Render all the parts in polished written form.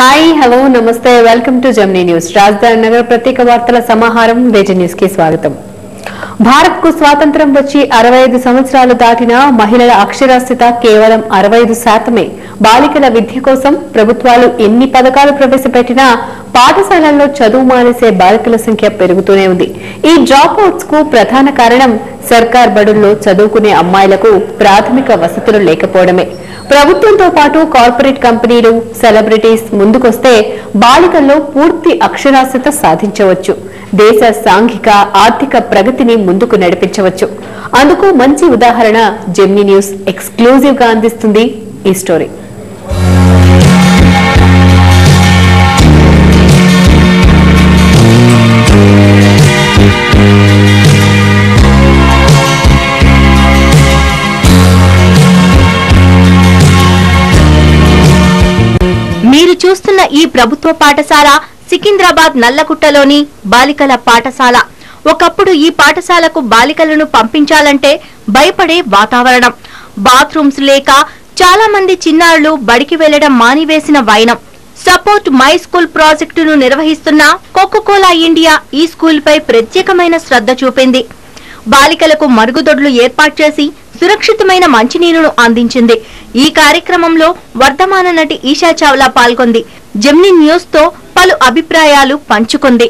Hi hello నమస్తే welcome to Gemini news. రాజధాని నగర ప్రత్యేక వార్తల సమాహారం వేజ న్యూస్ కి స్వాగతం. భారత్ కు స్వాతంత్ర్యం వచ్చి 65 సంవత్సరాలు దాటినా మహిళల అక్షరాస్యత కేవలం 65%. బాలికల విద్య కోసం ప్రభుత్వాలు ఎన్ని పథకాలు ప్రవేశపెట్టినా పాఠశాలల్లో చదువు మానేసే బాలికల సంఖ్య పెరుగుతూనే ఉంది. ఈ డ్రాప్ అవుట్స్ కు ప్రధాన కారణం సర్కార్ బడుల్లో చదువుకునే అమ్మాయిలకు ప్రాథమిక వసతులు లేకపోవడమే. ప్రభుత్వంతో పాటు కార్పొరేట్ కంపెనీలు, సెలబ్రిటీస్ ముందుకొస్తే బాలికల్లో పూర్తి అక్షరాస్యత సాధించవచ్చు. దేశ సాంఘిక ఆర్థిక ప్రగతిని ముందుకు నడిపించవచ్చు. అందుకు మంచి ఉదాహరణ జెమినీ న్యూస్ ఎక్స్క్లూజివ్ గా అందిస్తుంది ఈ స్టోరీ. మీరు చూస్తున్న ఈ ప్రభుత్వ పాఠశాల సికింద్రాబాద్ నల్లగుట్టలోని బాలికల పాఠశాల. ఒకప్పుడు ఈ పాఠశాలకు బాలికలను పంపించాలంటే భయపడే వాతావరణం. బాత్రూమ్స్ లేక చాలా మంది చిన్నారులు బడికి వెళ్లడం మానివేసిన వైనం. సపోర్ట్ మై స్కూల్ ప్రాజెక్టును నిర్వహిస్తున్న కోకోకోలా ఇండియా ఈ స్కూల్ పై ప్రత్యేకమైన శ్రద్ధ చూపింది. బాలికలకు మరుగుదొడ్లు ఏర్పాటు చేసి సురక్షితమైన మంచినీరును అందించింది. ఈ కార్యక్రమంలో వర్ధమాన నటి ఈషా చావ్లా పాల్గొంది. జెమినీ న్యూస్ తో పలు అభిప్రాయాలు పంచుకుంది.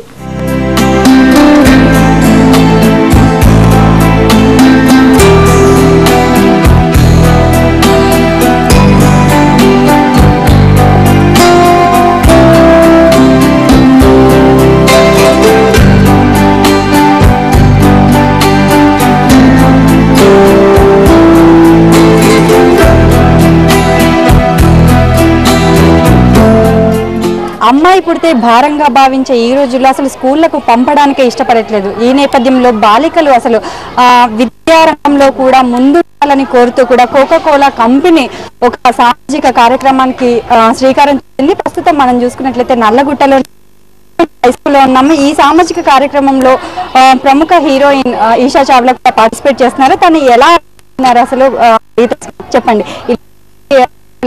అమ్మాయి పుడితే భారంగా భావించే ఈ రోజుల్లో అసలు స్కూళ్లకు పంపడానికే ఇష్టపడట్లేదు. ఈ నేపథ్యంలో బాలికలు అసలు విద్యారంగంలో కూడా ముందుని కోరుతూ కూడా కోకోకోలా కంపెనీ ఒక సామాజిక కార్యక్రమానికి శ్రీకారం చుట్టింది. ప్రస్తుతం మనం చూసుకున్నట్లయితే నల్లగుట్టలో హై స్కూల్లో ఉన్నాము. ఈ సామాజిక కార్యక్రమంలో ప్రముఖ హీరోయిన్ ఈషా చావ్లా కూడా పార్టిసిపేట్ చేస్తున్నారు. తను ఎలా అసలు చెప్పండి,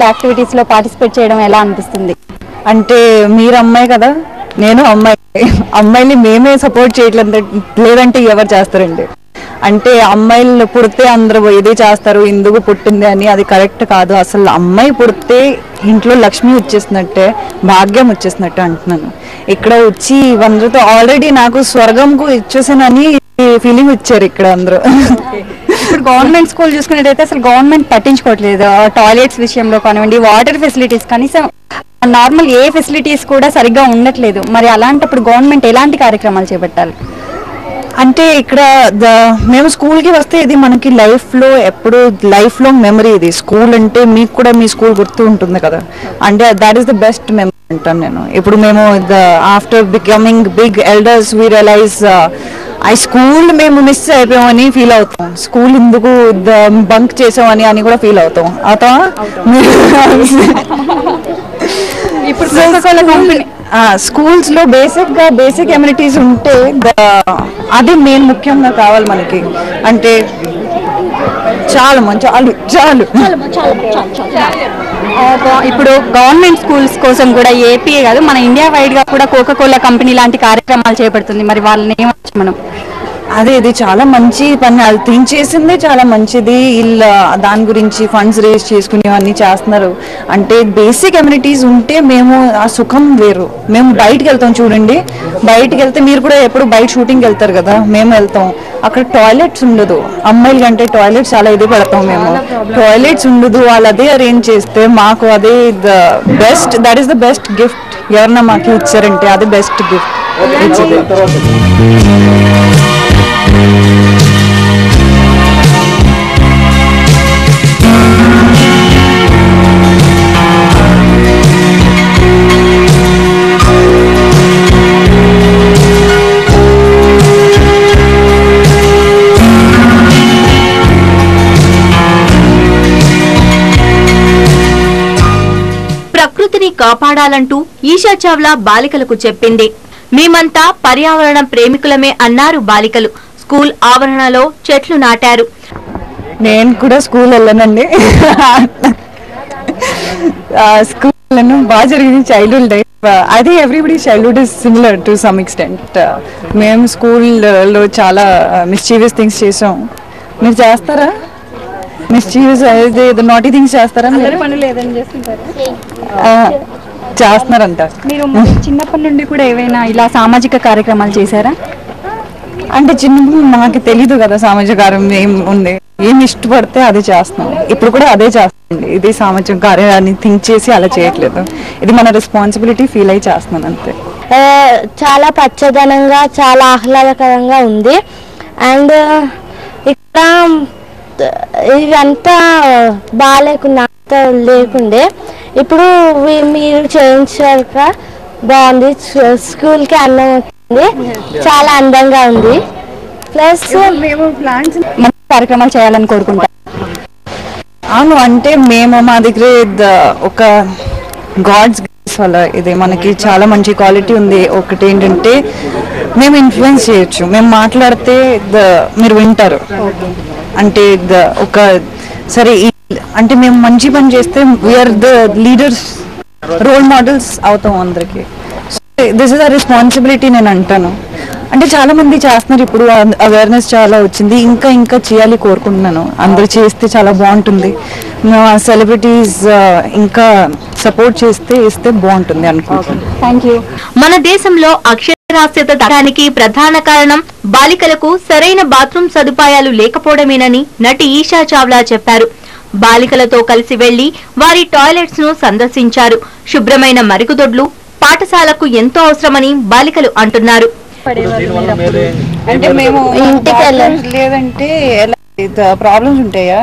యాక్టివిటీస్ లో పార్టిసిపేట్ చేయడం ఎలా అనిపిస్తుంది? అంటే మీరు అమ్మాయి కదా, నేను అమ్మాయిని మేమే సపోర్ట్ చేయట్లేదు లేదంటే ఎవరు చేస్తారండి? అంటే అమ్మాయిలు పుడితే అందరూ ఇది చేస్తారు, ఎందుకు పుట్టింది అని, అది కరెక్ట్ కాదు. అసలు అమ్మాయి పుడితే ఇంట్లో లక్ష్మి వచ్చేసినట్టే, భాగ్యం వచ్చేసినట్టే అంటున్నాను. ఇక్కడ వచ్చి అందరితో ఆల్రెడీ నాకు స్వర్గంకు ఇచ్చేసానని ఫీలింగ్ ఇచ్చారు ఇక్కడ అందరూ. ఇప్పుడు గవర్నమెంట్ స్కూల్ చూసుకున్నట్టయితే అసలు గవర్నమెంట్ పట్టించుకోవట్లేదు. టాయిలెట్స్ విషయంలో కానివ్వండి, వాటర్ ఫెసిలిటీస్, కనీసం నార్మల్ ఏ ఫెసిలిటీస్ కూడా సరిగ్గా ఉండట్లేదు. మరి అలాంటప్పుడు గవర్నమెంట్ ఎలాంటి కార్యక్రమాలు చేపట్టాలి? అంటే ఇక్కడ మేము స్కూల్కి వస్తే ఇది మనకి లైఫ్లో ఎప్పుడు లైఫ్ లాంగ్ మెమరీ. ఇది స్కూల్ అంటే మీకు కూడా మీ స్కూల్ గుర్తు ఉంటుంది కదా, అంటే that is the best memory అంటాను నేను. ఇప్పుడు మేము after becoming big elders we realise ఆ స్కూల్ మేము మిస్ అయిపోయామని ఫీల్ అవుతాం. స్కూల్ ఎందుకు బంక్ చేసామని అని కూడా ఫీల్ అవుతాం. ఇప్పుడు స్కూల్స్ లో బేసిక్ ఎమ్యూనిటీస్ ఉంటే అది మెయిన్ ముఖ్యంగా కావాలి మనకి. అంటే చాలు ఇప్పుడు గవర్నమెంట్ స్కూల్స్ కోసం కూడా ఏపీ కాదు, మన ఇండియా వైడ్ గా కూడా కోకోకోలా కంపెనీ లాంటి కార్యక్రమాలు చేపడుతుంది. మరి వాళ్ళని ఏమవచ్చు మనం? ఇది చాలా మంచి పని, అది థింక్ చేసిందే చాలా మంచిది. వీళ్ళు దాని గురించి ఫండ్స్ రేజ్ చేసుకుని అన్నీ చేస్తున్నారు. అంటే బేసిక్ ఎమ్యూనిటీస్ ఉంటే మేము ఆ సుఖం వేరు. మేము బయటకు వెళ్తాం చూడండి, బయటకు వెళ్తే మీరు కూడా ఎప్పుడు బయట షూటింగ్ వెళ్తారు కదా, మేము వెళ్తాం. అక్కడ టాయిలెట్స్ ఉండదు, అమ్మాయిల కంటే టాయిలెట్స్ చాలా ఇది పడతాం మేము. టాయిలెట్స్ ఉండదు, వాళ్ళు అదే అరేంజ్ చేస్తే మాకు అదే best, that is the best gift. ఎవరన్నా మాకు ఇచ్చారంటే అది బెస్ట్ గిఫ్ట్ ఇచ్చేది. ప్రకృతిని కాపాడాలంటూ ఈషా చావ్లా బాలికలకు చెప్పింది. మేమంతా పర్యావరణ ప్రేమికులమే అన్నారు బాలికలు. స్కూల్ ఆవరణలో చెట్లు నాటారు. నేను కూడా స్కూల్ వెళ్ళానండి. స్కూల్లో బాగా జరిగింది చైల్డ్హుడ్ లైఫ్. అదే everybody childhood is similar to some extent. మేము స్కూల్లో చాలా మిస్చీవియస్ థింగ్స్ చేసాం. మీరు చేస్తారా మిస్చీవియస్ ఏదో నాటీ థింగ్స్ చేస్తారా? పనులు ఏదైనా చేస్తుంటారు? చేస్తున్నారంట. మీరు చిన్నప్పటి నుండి కూడా ఏవైనా ఇలా సామాజిక కార్యక్రమాలు చేశారా? అంటే చిన్నప్పుడు మాకు తెలీదు కదా సామాజిక కార్యం ఏం ఉంది, ఏం ఇష్టపడితే అదే చేస్తున్నాం. ఇప్పుడు కూడా అదే చేస్తుంది. ఇది సామాజిక కార్యాన్ని థింక్ చేసి అలా చేయట్లేదు. ఇది మన రెస్పాన్సిబిలిటీ ఫీల్ అయ్యి చేస్తున్నాను అంతే. చాలా పచ్చదనంగా చాలా ఆహ్లాదకరంగా ఉంది. అండ్ ఇక్కడ ఇవంతా బాగాలేకుండా లేకుండే ఇప్పుడు మీరు చేయించాక బాగుంది. స్కూల్కి అన్నం వచ్చింది, చాలా అందంగా ఉంది. ప్లస్ మేము ప్లాన్స్ మంచి కార్యక్రమాలు చేయాలని కోరుకుంటాం. అవును, అంటే మేము మా దగ్గర ఒక గాడ్స్ గ్రేస్ వల్ల ఇది మనకి చాలా మంచి క్వాలిటీ ఉంది. ఒకటి ఏంటంటే మేము ఇన్ఫ్లుయెన్స్ చేయొచ్చు. మేము మాట్లాడితే మీరు వింటారు. అంటే ఒక సరే అంటే మేము మంచి పని చేస్తే we are the leaders, role models అవుతాం అందరికి. దిస్ ఇస్ అ రెస్పాన్సిబిలిటీ నేను అంటాను. అంటే చాలా మంది చేస్తున్నారు ఇప్పుడు, అవేర్నెస్ చాలా వచ్చింది. ఇంకా ఇంకా చేయాలి కోరుకుంటున్నాను. అందరు చేస్తే చాలా బాగుంటుంది. సెలబ్రిటీస్ ఇంకా సపోర్ట్ ఇస్తే బాగుంటుంది అనుకుంటున్నాను. Thank you. మన దేశంలో అక్షరాస్యత తగ్గడానికి ప్రధాన కారణం బాలికలకు సరైన బాత్రూమ్ సదుపాయాలు లేకపోవడమేనని నటి ఈషా చావ్లా చెప్పారు. బాలికలతో కలిసి వెళ్లి వారి టాయిలెట్స్ ను సందర్శించారు. శుభ్రమైన మరుగుదొడ్లు పాఠశాలకు ఎంతో అవసరమని బాలికలు అంటున్నారు. అంటే మేము లేదంటే ప్రాబ్లమ్స్ ఉంటాయా?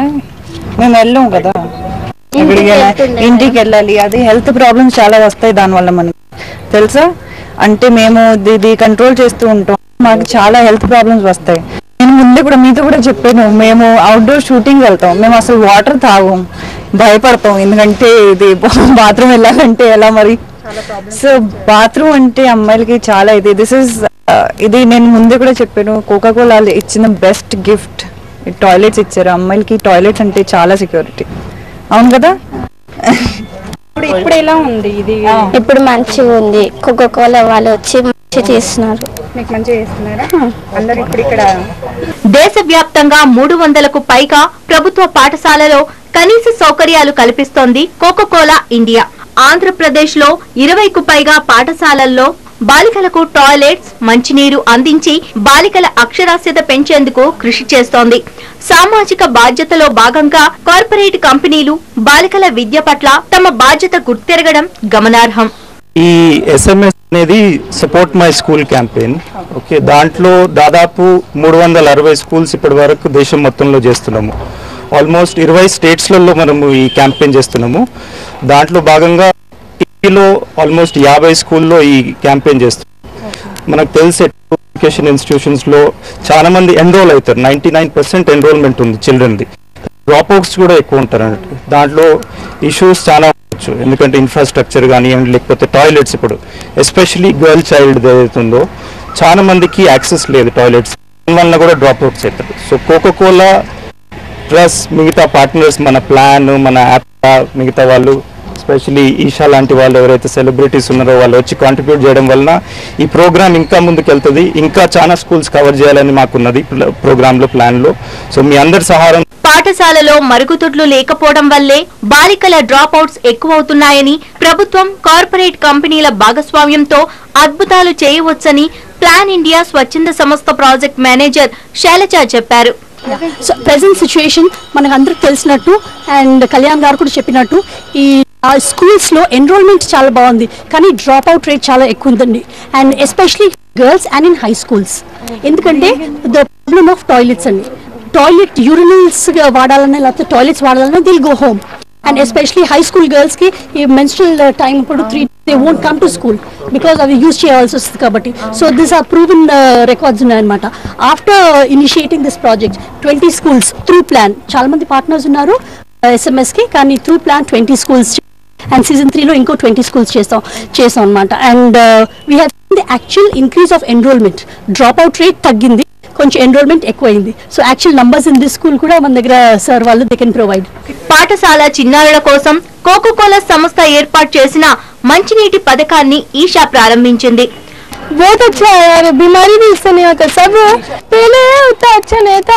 మేము వెళ్ళాం కదా, ఇంటికి వెళ్ళాలి. అది హెల్త్ ప్రాబ్లమ్స్ చాలా వస్తాయి దానివల్ల మనకి తెలుసా. అంటే మేము ఇది కంట్రోల్ చేస్తూ ఉంటాం. మాకు చాలా హెల్త్ ప్రాబ్లమ్స్ వస్తాయి. నేను ముందే కూడా మీతో కూడా చెప్పాను, మేము అవుట్డోర్ షూటింగ్ వెళ్తాం. మేము అసలు వాటర్ తాగం, భయపడతాం. ఎందుకంటే ఇది బాత్రూమ్ వెళ్ళాలంటే ఎలా మరి. సో బాత్రూమ్ అంటే అమ్మాయిలకి చాలా ఇది నేను ముందే కూడా చెప్పాను. కోకాకోలా ఇచ్చిన బెస్ట్ గిఫ్ట్ టాయిలెట్స్ ఇచ్చారు. అమ్మాయిలకి టాయిలెట్స్ అంటే చాలా సెక్యూరిటీ. అవును కదా. ఇప్పుడు ఎలా ఉంది ఇది? ఇప్పుడు మంచిగా ఉంది. కోకోకోలా వాళ్ళు వచ్చి మంచిగా చేస్తున్నారు. మీకు మంచిగా చేస్తున్నారా అందరూ? ఇప్పుడు ఇక్కడ దేశవ్యాప్తంగా 300కు పైగా ప్రభుత్వ పాఠశాలలో కనీస సౌకర్యాలు కల్పిస్తోంది కోకోకోలా ఇండియా. ఆంధ్రప్రదేశ్ లో 20కు పైగా పాఠశాలల్లో బాలికలకు టాయిలెట్స్, మంచినీరు అందించి బాలికల అక్షరాస్యత పెంచేందుకు కృషి చేస్తోంది. సామాజిక బాధ్యతలో భాగంగా కార్పొరేట్ కంపెనీలు బాలికల విద్య పట్ల తమ బాధ్యత గుర్తెరగడం గమనార్హం. ఈ SMS అనేది support my school campaign. Okay, దాంట్లో దాదాపు 360 స్కూల్స్ ఇప్పటి వరకు దేశం మొత్తంలో చేస్తున్నాము. ఆల్మోస్ట్ 20 స్టేట్స్లలో మనము ఈ క్యాంపెయిన్ చేస్తున్నాము. దాంట్లో భాగంగా టీవీలో ఆల్మోస్ట్ 50 స్కూల్లో ఈ క్యాంపెయిన్ చేస్తున్నాం. మనకు తెలిసే ఎడ్యుకేషన్ ఇన్స్టిట్యూషన్స్లో చాలా మంది ఎన్రోల్ అవుతారు. 99% ఎన్రోల్మెంట్ ఉంది చిల్డ్రన్ది. డ్రాప్అవుట్స్ కూడా ఎక్కువ ఉంటారు అన్నట్టు. దాంట్లో ఇష్యూస్ చాలా ఉండొచ్చు. ఎందుకంటే ఇన్ఫ్రాస్ట్రక్చర్ కానివ్వండి, లేకపోతే టాయిలెట్స్. ఇప్పుడు ఎస్పెషలీ గర్ల్ చైల్డ్ ఏదైతుందో చాలా మందికి యాక్సెస్ లేదు టాయిలెట్స్, దానివల్ల కూడా డ్రాప్అవుట్స్ అవుతారు. సో కోకోకోలా ప్లస్ మిగతా పార్ట్నర్స్, మన ప్లాన్, మన యాప్, మిగతా వాళ్ళు, ఎస్పెషలీ ఈషా లాంటి వాళ్ళు ఎవరైతే సెలబ్రిటీస్ ఉన్నారో వాళ్ళు వచ్చి కాంట్రిబ్యూట్ చేయడం వలన ఈ ప్రోగ్రామ్ ఇంకా ముందుకెళ్తుంది. ఇంకా చాలా స్కూల్స్ కవర్ చేయాలని మాకున్నది ప్రోగ్రామ్ లో, ప్లాన్ లో. సో మీ అందరి సహాయం. పాఠశాలలో మరుగుదొడ్లు లేకపోవడం వల్లే బాలికల డ్రాప్ అవుట్స్ ఎక్కువవుతున్నాయని, ప్రభుత్వం కార్పొరేట్ కంపెనీల భాగస్వామ్యంతో అద్భుతాలు చేయవచ్చని ప్లాన్ ఇండియా స్వచ్ఛంద సంస్థ ప్రాజెక్ట్ మేనేజర్ శైలజ చెప్పారు. సో ప్రెసెంట్ సిచ్యుయేషన్ మనకు అందరికి తెలిసినట్టు అండ్ కళ్యాణ్ గారు కూడా చెప్పినట్టు ఈ స్కూల్స్ లో ఎన్రోల్మెంట్ చాలా బాగుంది, కానీ డ్రాప్ అవుట్ రేట్ చాలా ఎక్కువ ఉందండి. And especially girls and in high schools. ఎందుకంటే ద ప్రాబ్లమ్ ఆఫ్ టాయిలెట్స్ అండి. టాయిలెట్ యూరినల్స్ వాడాలన్నా లేకపోతే టాయిలెట్స్ వాడాలన్నా they'll go home. And especially high school girls కి ఈ మెన్స్ట్రల్ టైం ఇప్పుడు 3 they won't come to school because అవి యూజ్ చేయాల్సి వస్తుంది కాబట్టి. So this are proven records ఉన్నాయన్నమాట. After initiating this project 20 schools through plan, చాలా మంది పార్ట్నర్స్ ఉన్నారు SMS కి, కానీ through plan 20 schools and season 3లో ఇంకో 20 స్కూల్స్ చేసాం అనమాట. And we have the actual increase of enrolment. Drop out rate తగ్గింది, కొంచెం ఎన్రోల్మెంట్ ఎక్కువైంది. So actual numbers in this school కూడా మన దగ్గర సార్ వాళ్ళు దే కెన్ ప్రొవైడ్. పాఠశాల చిన్నారుల కోసం కోకోకోలా సంస్థ ఏర్పాటు చేసిన మంచినీటి పథకాన్ని ఈషా ప్రారంభించింది. बहुत अच्छा है यार, बीमारी भी इससे नहीं होता. सब पहले उतना अच्छा नहीं था,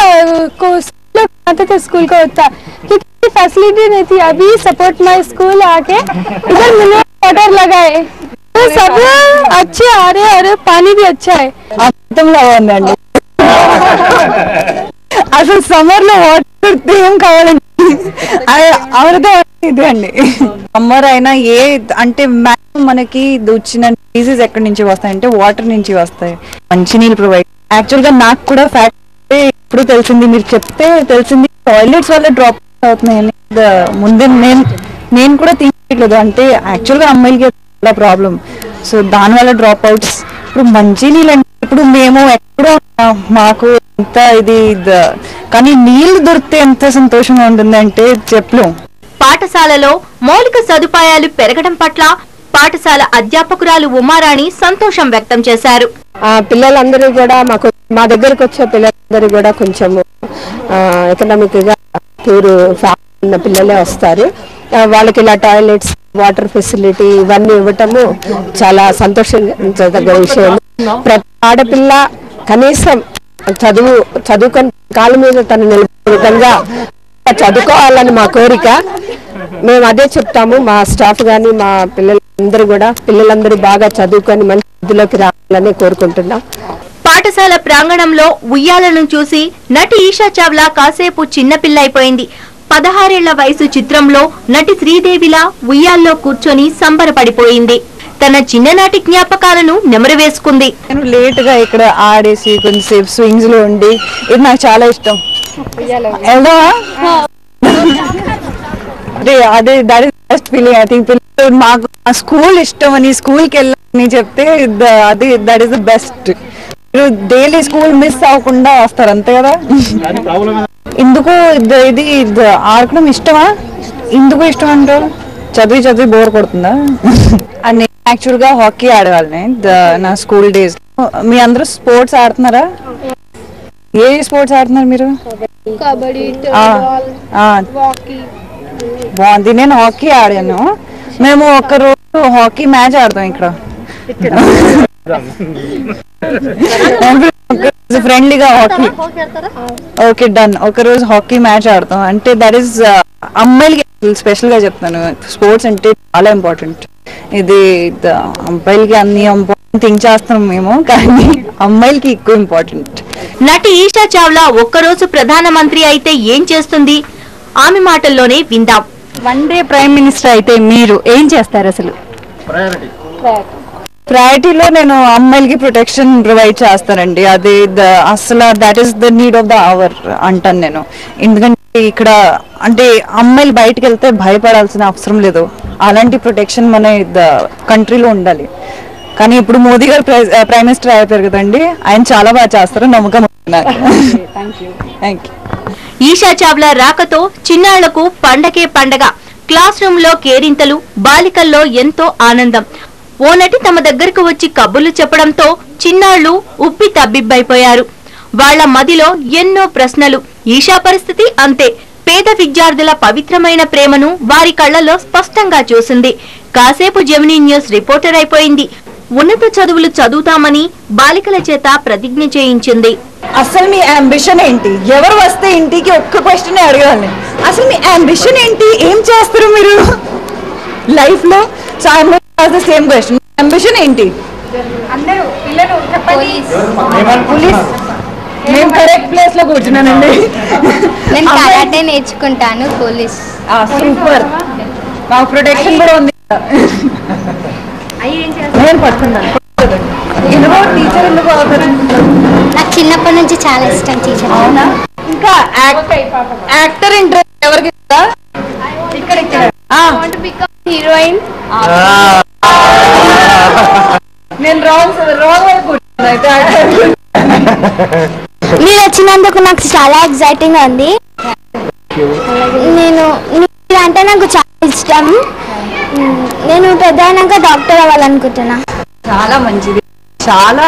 लोग आते थे स्कूल को उतना कितनी फैसिलिटी नहीं थी. अभी सपोर्ट माई स्कूल आके इधर मिनरल वाटर लगाए तो सब अच्छे आ रहे और पानी भी अच्छा है. అర్థంలో ఉందండి. అసలు సమ్మర్ లో వాటర్ ఏం కావాలండి, అమృతం ఇది అండి. సమ్మర్ అయినా అంటే మనకి వచ్చిన డిసీజ్ ఎక్కడి నుంచి వస్తాయంటే వాటర్ నుంచి వస్తాయి. మంచినీళ్ళు ప్రొవైడ్. యాక్చువల్ గా నాకు కూడా ఫ్యాక్ట్ ఇప్పుడు తెలిసింది, మీరు చెప్తే తెలిసింది టాయిలెట్స్ వల్ల డ్రాప్ అవుతున్నాయని. ముందే నేను కూడా తీయట్లేదు, అంటే యాక్చువల్ గా అమ్మాయిలకి చాలా ప్రాబ్లం. సో దానివల్ల డ్రాప్ అవుట్స్. ఇప్పుడు మంచినీళ్ళు అంటే ఇప్పుడు మేము ఎక్కడో మాకు ఎంత ఇది, కానీ నీళ్లు దొరికితే ఎంత సంతోషంగా ఉంటుంది అంటే చెప్పలేం. పాఠశాలలో మౌలిక సదుపాయాలు పెరగడం పట్ల పాఠశాల అధ్యాపకురాలు ఉమారాణి సంతోషం వ్యక్తం చేశారు. పిల్లలందరూ కూడా మా దగ్గరకు వచ్చే పిల్లలందరూ కూడా కొంచెం ఎకనామిక్ గా పూర్ ఫ్యామిలీ ఉన్న పిల్లలే వస్తారు. వాళ్ళకి ఇలా టాయిలెట్స్, వాటర్ ఫెసిలిటీ ఇవన్నీ ఇవ్వటము చాలా సంతోషించదగ్గ విషయం. ప్రతి ఆడపిల్ల కనీసం చదువుకొని కాళ్ళ మీద తను నిలబడే విధంగా చదువుకోవాలని మా కోరిక. మేము అదే చెప్తాము. మా స్టాఫ్ గాని మా పిల్లలందరూ బాగా చదువుకొని మంచి వృద్ధిలోకి రావాలని కోరుకుంటున్నాం. పాఠశాల ప్రాంగణంలో ఉయ్యాలను చూసి నటి ఈషా చావ్లా కాసేపు చిన్నపిల్ల అయిపోయింది. 16 ఏళ్ల వయసు చిత్రంలో నటి శ్రీదేవిలా ఉయ్యాల్లో కూర్చొని సంబరపడిపోయింది. తన చిన్ననాటి జ్ఞాపకాలను నెమరవేసుకుంది. నేను లేట్ గా ఇక్కడ ఆడేసి కొంచెంసేపు స్వింగ్స్ లో ఉండి, ఇది నాకు చాలా ఇష్టం. అదే that is best feeling. I think పిల్లలు మాకు స్కూల్ ఇష్టం అని స్కూల్కి వెళ్ళని చెప్తే అది దట్ ఈస్ ద బెస్ట్. మీరు డైలీ స్కూల్ మిస్ అవ్వకుండా వస్తారు అంతే కదా. ఎందుకు ఇది ఆడడం ఇష్టమా? ఎందుకు ఇష్టం అంటారు? చదివి బోర్ కొడుతుందా? అని యాక్చువల్ గా హాకీ ఆడేవాళ్ళని నా స్కూల్ డేస్. మీ అందరూ స్పోర్ట్స్ ఆడుతున్నారా? ఏ స్పోర్ట్స్ ఆడుతున్నారు మీరు? బాగుంది. నేను హాకీ ఆడాను. మేము ఒక రోజు హాకీ మ్యాచ్ ఆడతాం ఇక్కడ ఫ్రెండ్లీగా. Hockey okay done. ఒక రోజు హాకీ మ్యాచ్ ఆడతాం. అంటే దట్ ఈస్ అమ్మాయిలకి స్పెషల్ గా చెప్తాను, స్పోర్ట్స్ అంటే చాలా ఇంపార్టెంట్. ఇది అబ్బాయిలకి అన్ని ఇంపార్టెంట్ థింగ్ చేస్తాం మేము, కానీ అమ్మాయిలకి ఎక్కువ ఇంపార్టెంట్. నటి ఈషా చావ్లా ఒక్కరోజు ప్రధానమంత్రి అయితే ఏం చేస్తుంది? ఆమె మాటల్లోనే విందాం. వన్ డే ప్రైమ్ మినిస్టర్ అయితే మీరు ఏం చేస్తారు? అసలు ప్రయారిటీలో నేను అమ్మాయిలకి ప్రొటెక్షన్ ప్రొవైడ్ చేస్తానండి. అది అసలు that is the need of the hour అంటాను నేను. ఎందుకంటే ఇక్కడ అంటే అమ్మాయిలు బయటకు వెళ్తే భయపడాల్సిన అవసరం లేదు. అలాంటి ప్రొటెక్షన్ మన కంట్రీలో ఉండాలి. కానీ ఇప్పుడు మోదీ గారు ప్రైమ్ మినిస్టర్ అయిపోయారు కదండి, ఆయన చాలా బాగా చేస్తారు, నమ్మకం. ఈషా చావ్లా రాకతో చిన్నాళ్లకు పండగే పండగ. క్లాస్ రూమ్ లో కేరింతలు, బాలికల్లో ఎంతో ఆనందం. ఓ నటి తమ దగ్గరకు వచ్చి కబుర్లు చెప్పడంతో చిన్నాళ్లు ఉబ్బి తబ్బిబ్బైపోయారు. వాళ్ల మదిలో ఎన్నో ప్రశ్నలు. ఈషా పరిస్థితి అంతే. పేద విద్యార్థుల పవిత్రమైన ప్రేమను వారి కళ్లలో స్పష్టంగా చూసింది. కాసేపు జెమినీ న్యూస్ రిపోర్టర్ అయిపోయింది. ఉన్నత చదువులు చదువుతామని బాలికల చేత ప్రతిజ్ఞ చేయించింది. అసలు మీ అంబిషన్ ఏంటి? ఎవరు వస్తే ఇంటికి ఒక్క క్వశ్చన్ అడగాలి. అసలు మీ అంబిషన్ ఏంటి? ఏం చేస్తారు మీరు లైఫ్ లో? Same question. అంబిషన్ ఏంటి? పోలీస్. నేను కరెక్ట్ ప్లేస్ లో కూర్చున్నానండి. నేను కరాటే నేర్చుకుంటాను. పోలీస్. సూపర్. మాకు ప్రొటెక్షన్ కూడా ఉంది. నేను పడుతున్నాను. టీచర్ ఎందుకు అవుతారు? నాకు చిన్నప్పటి నుంచి చాలా ఇష్టం టీచర్. అవునా? ఇంకా యాక్టర్ ఇంట్రెస్ట్ ఎవరికి? ఇక్కడ హీరోయిన్. నేను రాంగ్ మీరు వచ్చినందుకు నాకు చాలా ఎక్సైటింగ్ ఉంది. నేను అంటే నాకు చాలా ఇష్టం. నేను పెద్ద అయినాక డాక్టర్ అవ్వాలనుకుంటున్నా. చాలా మంచిది. చాలా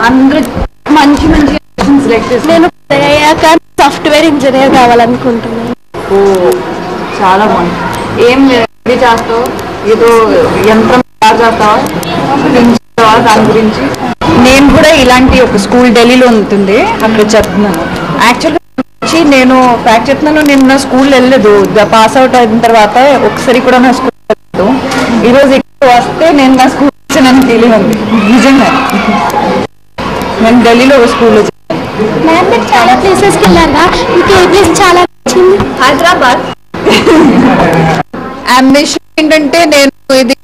అందరూ మంచి నేను అయ్యాక సాఫ్ట్వేర్ ఇంజనీర్ కావాలనుకుంటున్నాను. ఓ చాలా బాగుంది. ఏం ఇది చేస్తావు, ఏదో యంత్రం తయారు చేస్తావా దాని గురించి? నేను కూడా ఇలాంటి ఒక స్కూల్ ఢిల్లీలో ఉంటుంది, అక్కడ చెప్తున్నాను. యాక్చువల్గా నేను ఫ్యాక్ట్ చెప్తున్నాను, నేను నా స్కూల్ వెళ్ళలేదు. పాస్ అవుట్ అయిన తర్వాత ఒకసారి కూడా నా స్కూల్ వెళ్ళలేదు. ఈరోజు ఇక్కడ వస్తే నేను నా స్కూల్ వచ్చానని ఫీలింగ్ ఉంది. నిజంగా నేను ఢిల్లీలో ఒక స్కూల్లో మ్యామ్ మీరు చాలా ప్లేసెస్కి వెళ్ళారా, మీకు ఏ ప్లేస్ చాలా నచ్చింది? హైదరాబాద్. అంబిషన్ ఏంటంటే నేను ఇది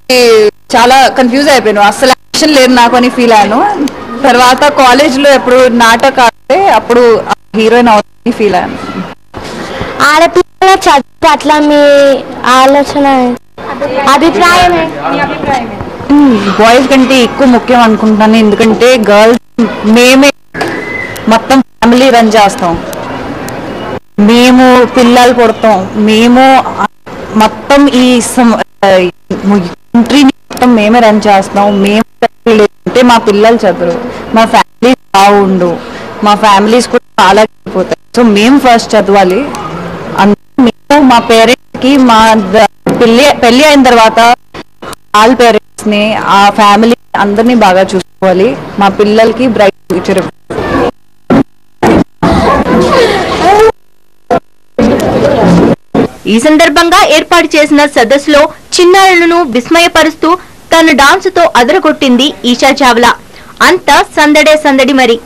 చాలా కన్ఫ్యూజ్ అయిపోయాను, అసలు యాక్షన్ లేదు నాకు అని ఫీల్ అయ్యాను. తర్వాత కాలేజ్లో ఎప్పుడు నాటక ఆడితే అప్పుడు హీరోయిన్ అవుతుంది ఫీల్ అయ్యాను. ఆడపిల్లల చదువు పట్ల మీ ఆలోచన అభిప్రాయం? బాయ్స్ కంటే ఎక్కువ ముఖ్యం అనుకుంటున్నాను, ఎందుకంటే గర్ల్స్ మేమే మొత్తం ఫ్యామిలీ రన్ చేస్తాం, మేము పిల్లలు పుడతాం, మేము మొత్తం ఈ కంట్రీని మొత్తం మేమే రన్ చేస్తాం. మేము అంటే మా పిల్లలు చదువు, మా ఫ్యామిలీస్ బాగుండు, మా ఫ్యామిలీస్ కూడా చాలా అయిపోతాయి. సో మేము ఫస్ట్ చదవాలి. మేము మా పేరెంట్స్కి మా పెళ్ళి అయిన తర్వాత వాళ్ళ పేరెంట్స్ని, ఆ ఫ్యామిలీ అందరినీ బాగా చూసుకోవాలి. మా పిల్లలకి బ్రైట్ ఫ్యూచర్. ఈ సందర్భంగా ఏర్పాటు చేసిన సదస్సులో చిన్నారులను విస్మయపరుస్తూ తన డాన్స్ తో అదరగొట్టింది ఈషా చావ్లా. అంతా సందడే సందడి మరి.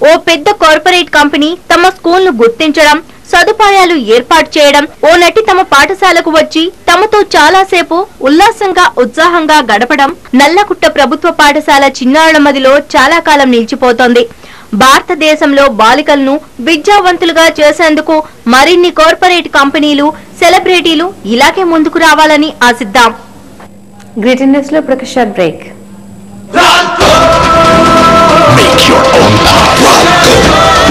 ఓ పెద్ద కార్పొరేట్ కంపెనీ తమ స్కూల్ ను గుర్తించడం, సదుపాయాలు ఏర్పాటు చేయడం, ఓ నటి తమ పాఠశాలకు వచ్చి తమతో చాలాసేపు ఉల్లాసంగా ఉత్సాహంగా గడపడం నల్లకుట్ట ప్రభుత్వ పాఠశాల చిన్నారుల మదిలో చాలా కాలం నిలిచిపోతోంది. భారతదేశంలో బాలికలను విద్యావంతులుగా చేసేందుకు మరిన్ని కార్పొరేట్ కంపెనీలు, సెలబ్రిటీలు ఇలాగే ముందుకు రావాలని ఆశిద్దాం. గ్రీటింగ్ న్యూస్ లో ఒక short break. Make your own power.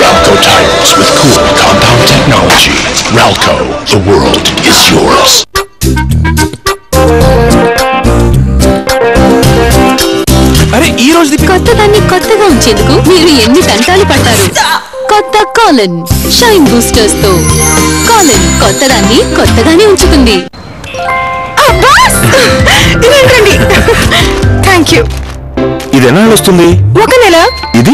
Ralco tires with cool compound technology. Ralco, the world is yours. అరే ఈ రోజు కొత్తదాన్ని కొత్తగా ఉంచేందుకు మీరు ఎన్ని తంటాలు పడ్డారు. కొత్త కాలన్ షైన్ బూస్టర్స్ తో కాలన్ కొత్తదాన్ని కొత్తగానే ఉంచుతుంది. ఇది ఎలా వస్తుంది? ఒక నెల ఇది